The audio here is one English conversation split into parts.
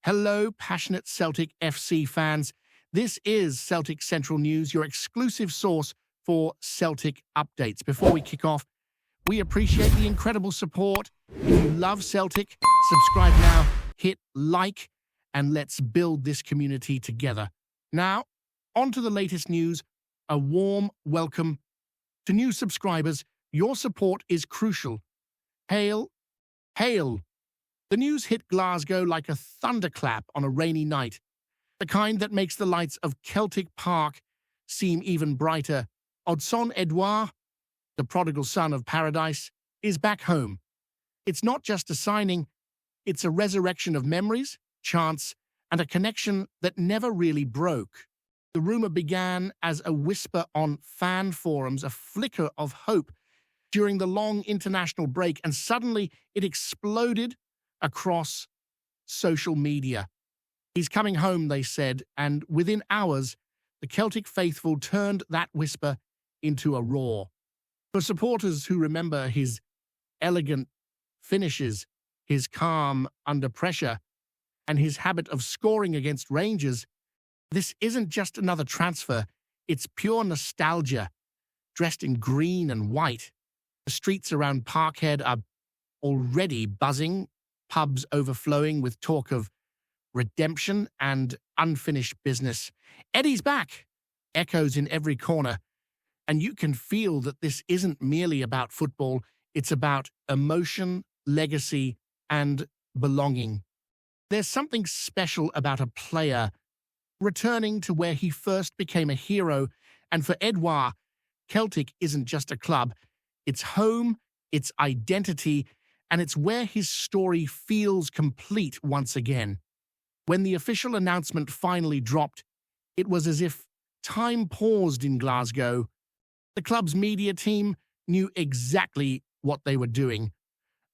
Hello, passionate Celtic FC fans. This is Celtic Central News, your exclusive source for Celtic updates. Before we kick off, we appreciate the incredible support. If you love Celtic, subscribe now, hit like, and let's build this community together. Now, on to the latest news. A warm welcome to new subscribers. Your support is crucial. Hail, hail. The news hit Glasgow like a thunderclap on a rainy night, the kind that makes the lights of Celtic Park seem even brighter. ODSONNE ÉDOUARD, the prodigal son of paradise, is back home. It's not just a signing, it's a resurrection of memories, chants, and a connection that never really broke. The rumor began as a whisper on fan forums, a flicker of hope during the long international break, and suddenly it exploded across social media. He's coming home, they said, and within hours, the Celtic faithful turned that whisper into a roar. For supporters who remember his elegant finishes, his calm under pressure, and his habit of scoring against Rangers, this isn't just another transfer, it's pure nostalgia. Dressed in green and white, the streets around Parkhead are already buzzing, pubs overflowing with talk of redemption and unfinished business. Eddie's back, echoes in every corner, and you can feel that this isn't merely about football, it's about emotion, legacy, and belonging. There's something special about a player returning to where he first became a hero, and for Edouard, Celtic isn't just a club, it's home, it's identity, and it's where his story feels complete once again. When the official announcement finally dropped, it was as if time paused in Glasgow. The club's media team knew exactly what they were doing.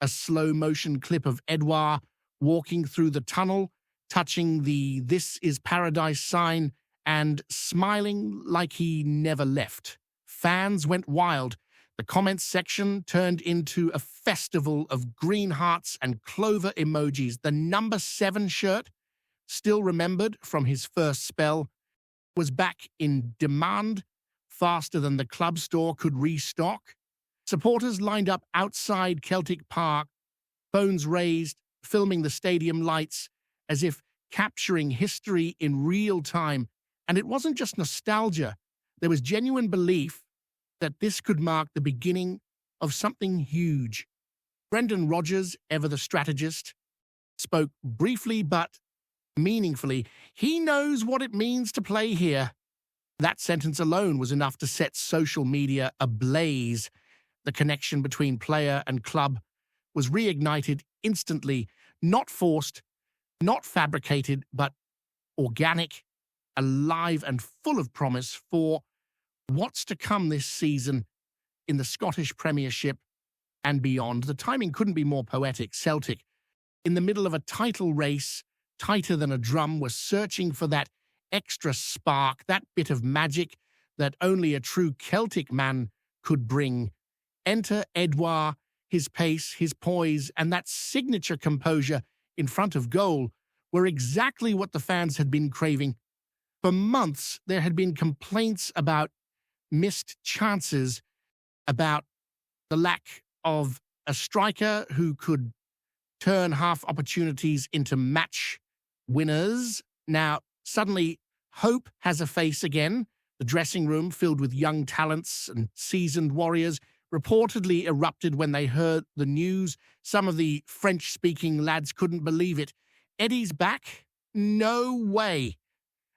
A slow-motion clip of Edouard walking through the tunnel, touching the "This is Paradise" sign, and smiling like he never left. Fans went wild. The comments section turned into a festival of green hearts and clover emojis. The number 7 shirt, still remembered from his first spell, was back in demand faster than the club store could restock. Supporters lined up outside Celtic Park, phones raised, filming the stadium lights as if capturing history in real time. And it wasn't just nostalgia. There was genuine belief that this could mark the beginning of something huge. Brendan Rodgers, ever the strategist, spoke briefly but meaningfully. He knows what it means to play here. That sentence alone was enough to set social media ablaze. The connection between player and club was reignited instantly, not forced, not fabricated, but organic, alive, and full of promise for what's to come this season in the Scottish Premiership and beyond. The timing couldn't be more poetic. Celtic, in the middle of a title race, tighter than a drum, was searching for that extra spark, that bit of magic that only a true Celtic man could bring. Enter Edouard, his pace, his poise, and that signature composure in front of goal were exactly what the fans had been craving. For months, there had been complaints about missed chances, about the lack of a striker who could turn half opportunities into match winners. Now, suddenly, hope has a face again. The dressing room, filled with young talents and seasoned warriors, reportedly erupted when they heard the news. Some of the French-speaking lads couldn't believe it. Eddie's back? No way.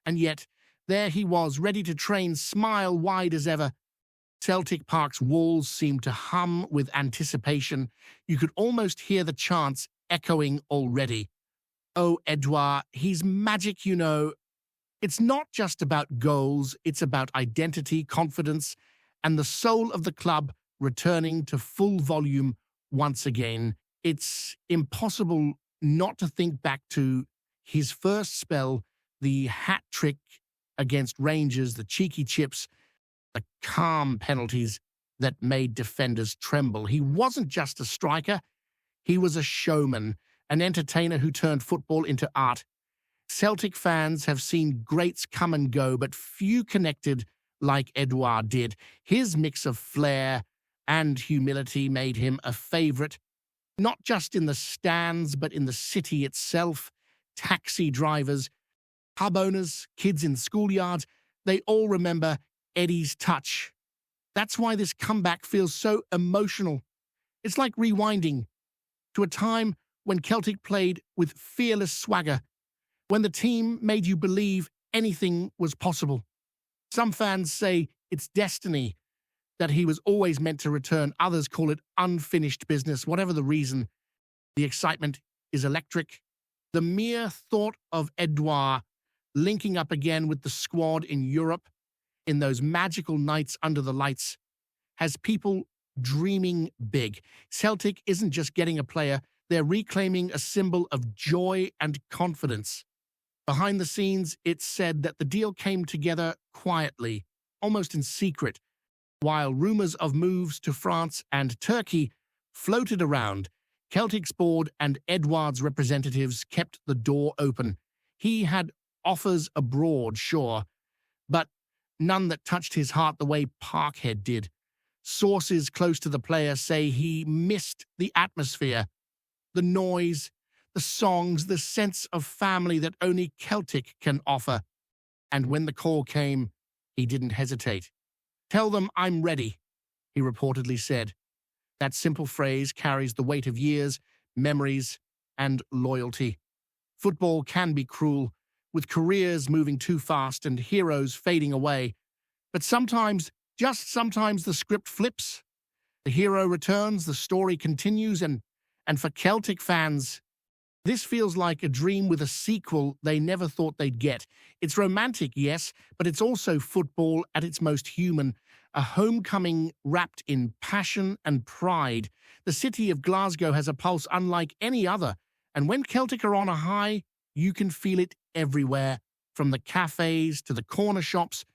And yet, there he was, ready to train, smile wide as ever. Celtic Park's walls seemed to hum with anticipation. You could almost hear the chants echoing already. Oh, Edouard, he's magic, you know. It's not just about goals, it's about identity, confidence, and the soul of the club returning to full volume once again. It's impossible not to think back to his first spell, the hat trick against Rangers, the cheeky chips, the calm penalties that made defenders tremble. He wasn't just a striker, he was a showman, an entertainer who turned football into art. Celtic fans have seen greats come and go, but few connected like Édouard did. His mix of flair and humility made him a favourite, not just in the stands, but in the city itself. Taxi drivers, pub owners, kids in schoolyards, they all remember Eddie's touch. That's why this comeback feels so emotional. It's like rewinding to a time when Celtic played with fearless swagger, when the team made you believe anything was possible. Some fans say it's destiny, that he was always meant to return. Others call it unfinished business. Whatever the reason, the excitement is electric. The mere thought of Édouard linking up again with the squad in Europe in those magical nights under the lights has people dreaming big. Celtic isn't just getting a player, they're reclaiming a symbol of joy and confidence. Behind the scenes, it's said that the deal came together quietly, almost in secret, while rumors of moves to France and Turkey floated around. Celtic's board and Édouard's representatives kept the door open. He had offers abroad, sure, but none that touched his heart the way Parkhead did. Sources close to the player say he missed the atmosphere, the noise, the songs, the sense of family that only Celtic can offer. And when the call came, he didn't hesitate. "Tell them I'm ready," he reportedly said. That simple phrase carries the weight of years, memories, and loyalty. Football can be cruel, with careers moving too fast and heroes fading away. But sometimes, just sometimes, the script flips. The hero returns, the story continues, and for Celtic fans, this feels like a dream with a sequel they never thought they'd get. It's romantic, yes, but it's also football at its most human. A homecoming wrapped in passion and pride. The city of Glasgow has a pulse unlike any other, and when Celtic are on a high, you can feel it everywhere, from the cafes to the corner shops.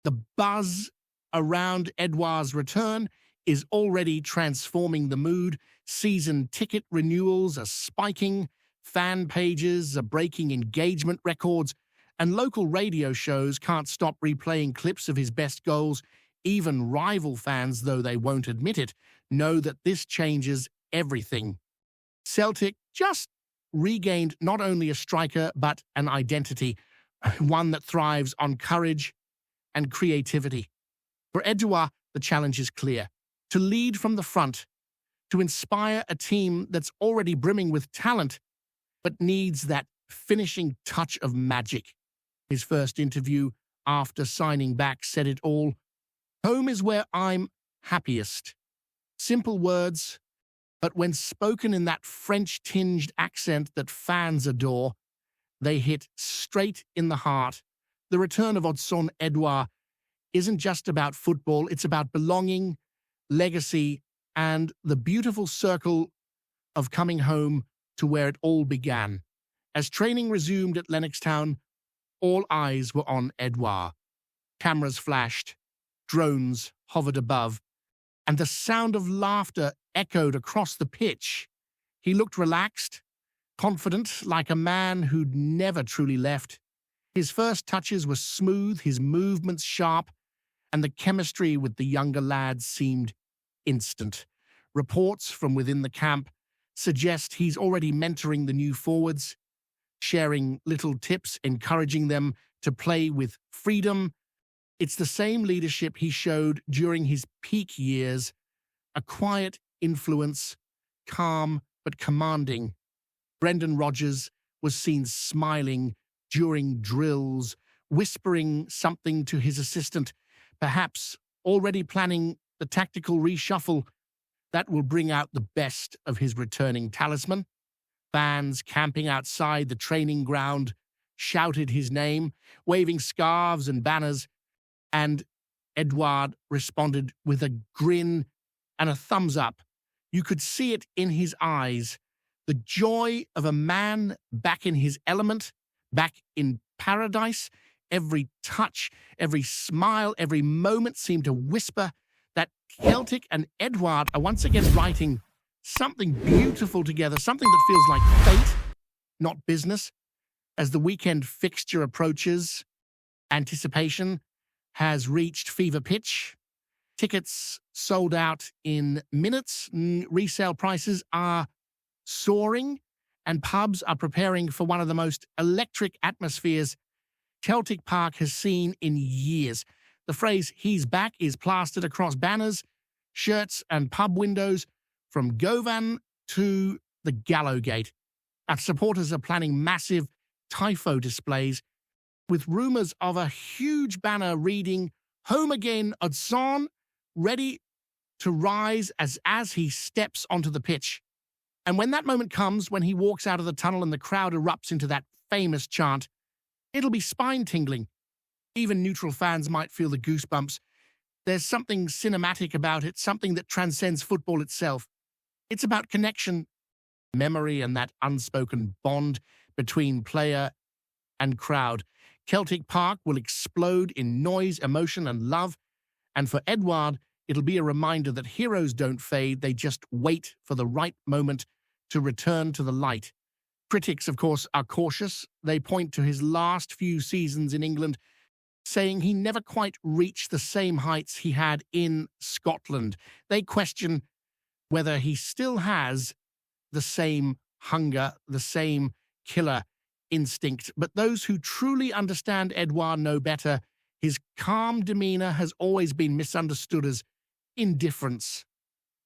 The buzz around Édouard's return is already transforming the mood. Season ticket renewals are spiking, fan pages are breaking engagement records, and local radio shows can't stop replaying clips of his best goals. Even rival fans, though they won't admit it, know that this changes everything. Celtic just regained not only a striker, but an identity, one that thrives on courage and creativity. For Édouard, the challenge is clear: to lead from the front, to inspire a team that's already brimming with talent, but needs that finishing touch of magic. His first interview after signing back said it all. "Home is where I'm happiest." Simple words, but when spoken in that French-tinged accent that fans adore, they hit straight in the heart. The return of ODSONNE ÉDOUARD isn't just about football, it's about belonging, legacy, and the beautiful circle of coming home to where it all began. As training resumed at Lennoxtown, all eyes were on Édouard. Cameras flashed, drones hovered above, and the sound of laughter echoed across the pitch. He looked relaxed, confident, like a man who'd never truly left. His first touches were smooth, his movements sharp, and the chemistry with the younger lads seemed instant. Reports from within the camp suggest he's already mentoring the new forwards, sharing little tips, encouraging them to play with freedom. It's the same leadership he showed during his peak years, a quiet influence, calm but commanding. Brendan Rodgers was seen smiling during drills, whispering something to his assistant, perhaps already planning the tactical reshuffle that will bring out the best of his returning talisman. Fans camping outside the training ground shouted his name, waving scarves and banners, and Édouard responded with a grin and a thumbs up. You could see it in his eyes, the joy of a man back in his element, back in paradise. Every touch, every smile, every moment seemed to whisper that Celtic and Édouard are once again writing something beautiful together, something that feels like fate, not business. As the weekend fixture approaches, anticipation has reached fever pitch. Tickets sold out in minutes. Resale prices are soaring, and pubs are preparing for one of the most electric atmospheres Celtic Park has seen in years. The phrase "he's back" is plastered across banners, shirts, and pub windows from Govan to the Gallowgate. And supporters are planning massive tifo displays with rumours of a huge banner reading "Home Again ODSONNE," ready to rise as he steps onto the pitch. And when that moment comes, when he walks out of the tunnel and the crowd erupts into that famous chant, it'll be spine-tingling. Even neutral fans might feel the goosebumps. There's something cinematic about it, something that transcends football itself. It's about connection, memory, and that unspoken bond between player and crowd. Celtic Park will explode in noise, emotion, and love. And for Édouard, it'll be a reminder that heroes don't fade, they just wait for the right moment to return to the light. Critics, of course, are cautious. They point to his last few seasons in England, saying he never quite reached the same heights he had in Scotland. They question whether he still has the same hunger, the same killer instinct. But those who truly understand Édouard know better. His calm demeanor has always been misunderstood as indifference.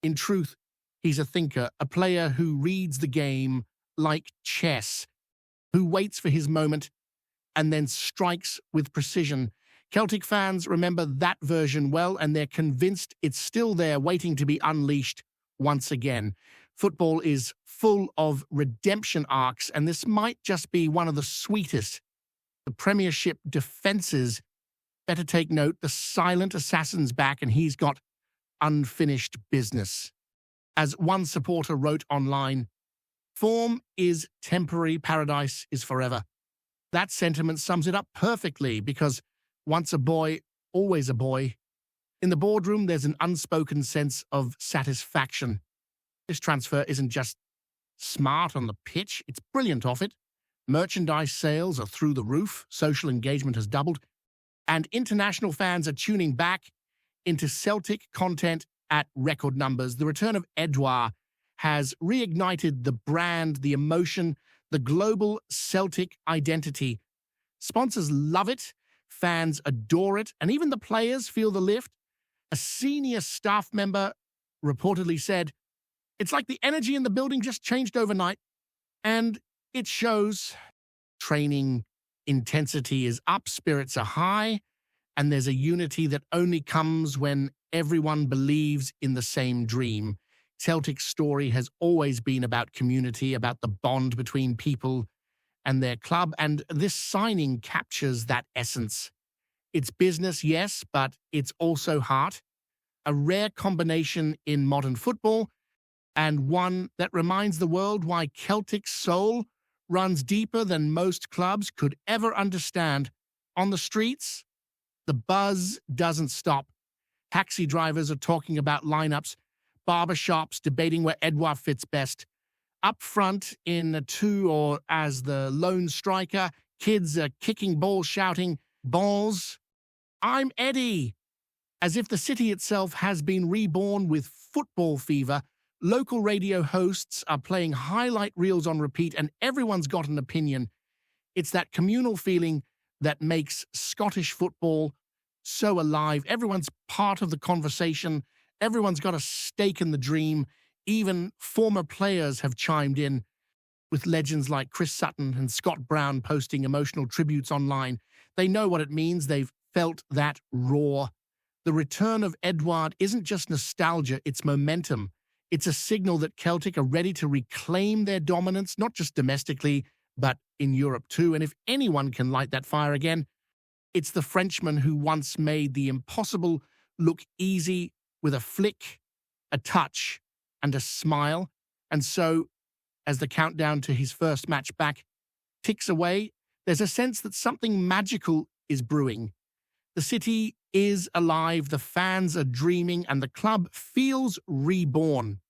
In truth, he's a thinker, a player who reads the game like chess, who waits for his moment and then strikes with precision. Celtic fans remember that version well, and they're convinced it's still there waiting to be unleashed once again. Football is full of redemption arcs, and this might just be one of the sweetest. The Premiership defences better take note. The silent assassin's back, and he's got unfinished business. As one supporter wrote online, "Form is temporary, paradise is forever." That sentiment sums it up perfectly, because once a boy, always a boy. In the boardroom, there's an unspoken sense of satisfaction. This transfer isn't just smart on the pitch, it's brilliant off it. Merchandise sales are through the roof, social engagement has doubled, and international fans are tuning back into Celtic content at record numbers. The return of Édouard has reignited the brand, the emotion, the global Celtic identity. Sponsors love it, fans adore it, and even the players feel the lift. A senior staff member reportedly said, "It's like the energy in the building just changed overnight." And it shows. Training intensity is up, spirits are high, and there's a unity that only comes when everyone believes in the same dream. Celtic's story has always been about community, about the bond between people and their club, and this signing captures that essence. It's business, yes, but it's also heart. A rare combination in modern football, and one that reminds the world why Celtic's soul runs deeper than most clubs could ever understand. On the streets, the buzz doesn't stop. Taxi drivers are talking about lineups, barbershops debating where Édouard fits best. Up front in a two or as the lone striker, kids are kicking balls, shouting, "Balls, I'm Eddie." As if the city itself has been reborn with football fever, local radio hosts are playing highlight reels on repeat, and everyone's got an opinion. It's that communal feeling that makes Scottish football so alive. Everyone's part of the conversation. Everyone's got a stake in the dream. Even former players have chimed in, with legends like Chris Sutton and Scott Brown posting emotional tributes online. They know what it means. They've felt that roar. The return of Édouard isn't just nostalgia, it's momentum. It's a signal that Celtic are ready to reclaim their dominance, not just domestically, but in Europe too. And if anyone can light that fire again, it's the Frenchman who once made the impossible look easy with a flick, a touch, and a smile. And so, as the countdown to his first match back ticks away, there's a sense that something magical is brewing. The city is alive, the fans are dreaming, and the club feels reborn.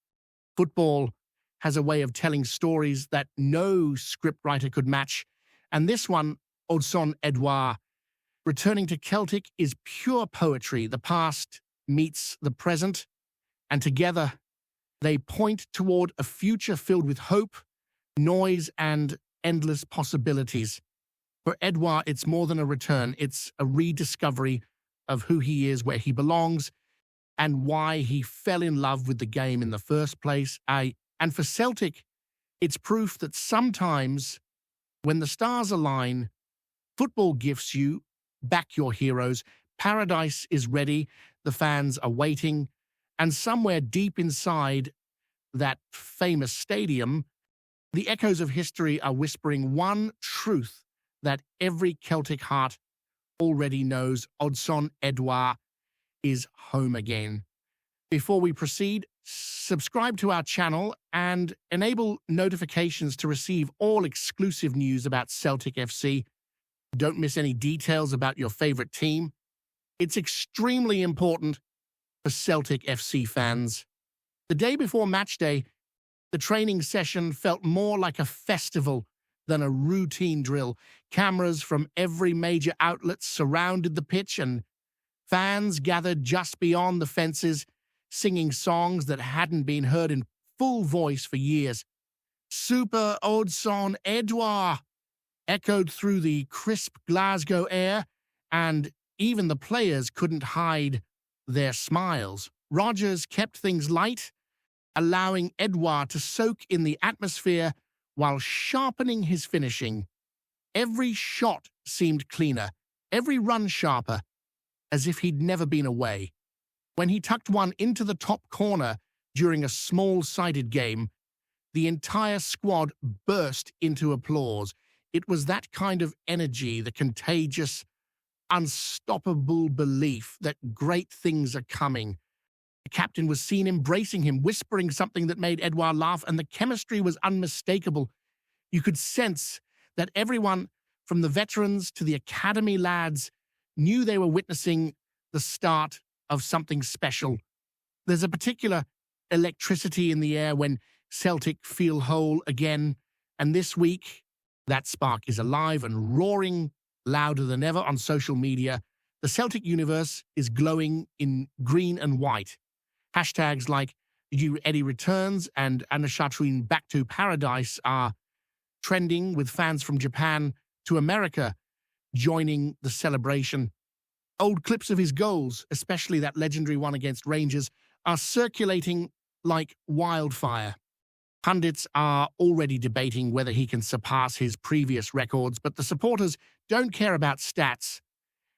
Football has a way of telling stories that no scriptwriter could match, And this one, ODSONNE ÉDOUARD, returning to Celtic is pure poetry. The past meets the present, and together they point toward a future filled with hope, noise, and endless possibilities. For Édouard, it's more than a return. It's a rediscovery of who he is, where he belongs, and why he fell in love with the game in the first place. And for Celtic, it's proof that sometimes, when the stars align, football gifts you back your heroes. Paradise is ready, the fans are waiting, and somewhere deep inside that famous stadium, the echoes of history are whispering one truth that every Celtic heart already knows: ODSONNE ÉDOUARD is home again. Before we proceed, subscribe to our channel and enable notifications to receive all exclusive news about Celtic FC. Don't miss any details about your favorite team. It's extremely important for Celtic FC fans. The day before match day, the training session felt more like a festival than a routine drill. Cameras from every major outlet surrounded the pitch, and fans gathered just beyond the fences, singing songs that hadn't been heard in full voice for years. Super ODSONNE ÉDOUARD echoed through the crisp Glasgow air, and even the players couldn't hide their smiles. Rodgers kept things light, allowing Édouard to soak in the atmosphere while sharpening his finishing. Every shot seemed cleaner, every run sharper, as if he'd never been away. When he tucked one into the top corner during a small-sided game, the entire squad burst into applause. It was that kind of energy, the contagious, unstoppable belief that great things are coming. The captain was seen embracing him, whispering something that made Édouard laugh, and the chemistry was unmistakable. You could sense that everyone, from the veterans to the academy lads, knew they were witnessing the start of something special. There's a particular electricity in the air when Celtic feel whole again, and this week, that spark is alive and roaring louder than ever on social media. The Celtic universe is glowing in green and white. Hashtags like "You Eddie Returns" and "Anashatrin Back to Paradise" are trending, with fans from Japan to America joining the celebration. Old clips of his goals, especially that legendary one against Rangers, are circulating like wildfire. Pundits are already debating whether he can surpass his previous records, but the supporters don't care about stats.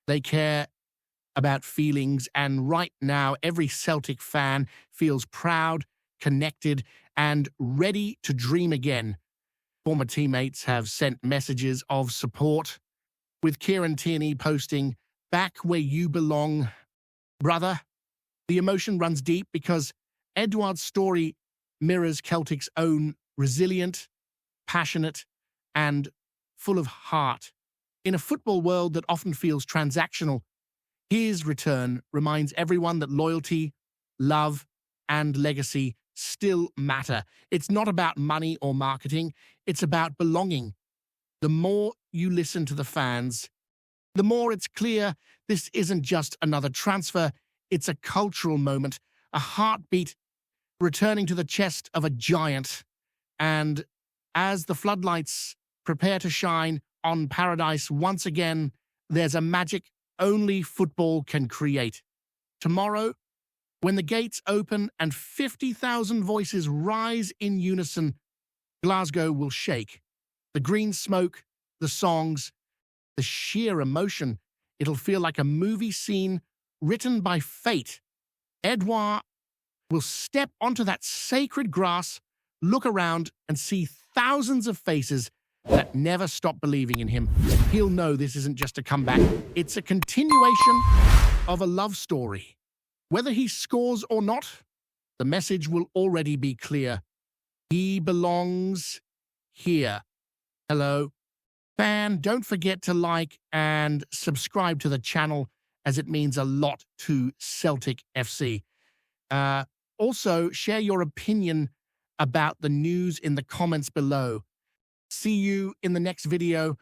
They care about feelings, and right now every Celtic fan feels proud, connected, and ready to dream again. Former teammates have sent messages of support, with Kieran Tierney posting, "Back where you belong, brother." The emotion runs deep because Édouard's story mirrors Celtic's own: resilient, passionate, and full of heart. In a football world that often feels transactional, his return reminds everyone that loyalty, love, and legacy still matter. It's not about money or marketing, it's about belonging. The more you listen to the fans, the more it's clear this isn't just another transfer, it's a cultural moment, a heartbeat returning to the chest of a giant. And as the floodlights prepare to shine on Paradise once again, there's a magic only football can create. Tomorrow, when the gates open and 50,000 voices rise in unison, Glasgow will shake. The green smoke, the songs, the sheer emotion, it'll feel like a movie scene written by fate. Édouard will step onto that sacred grass, look around, and see thousands of faces that never stop believing in him. He'll know this isn't just a comeback, it's a continuation of a love story. Whether he scores or not, the message will already be clear. He belongs here. Hello. Fan, don't forget to like and subscribe to the channel, as it means a lot to Celtic FC. Also, share your opinion about the news in the comments below. See you in the next video.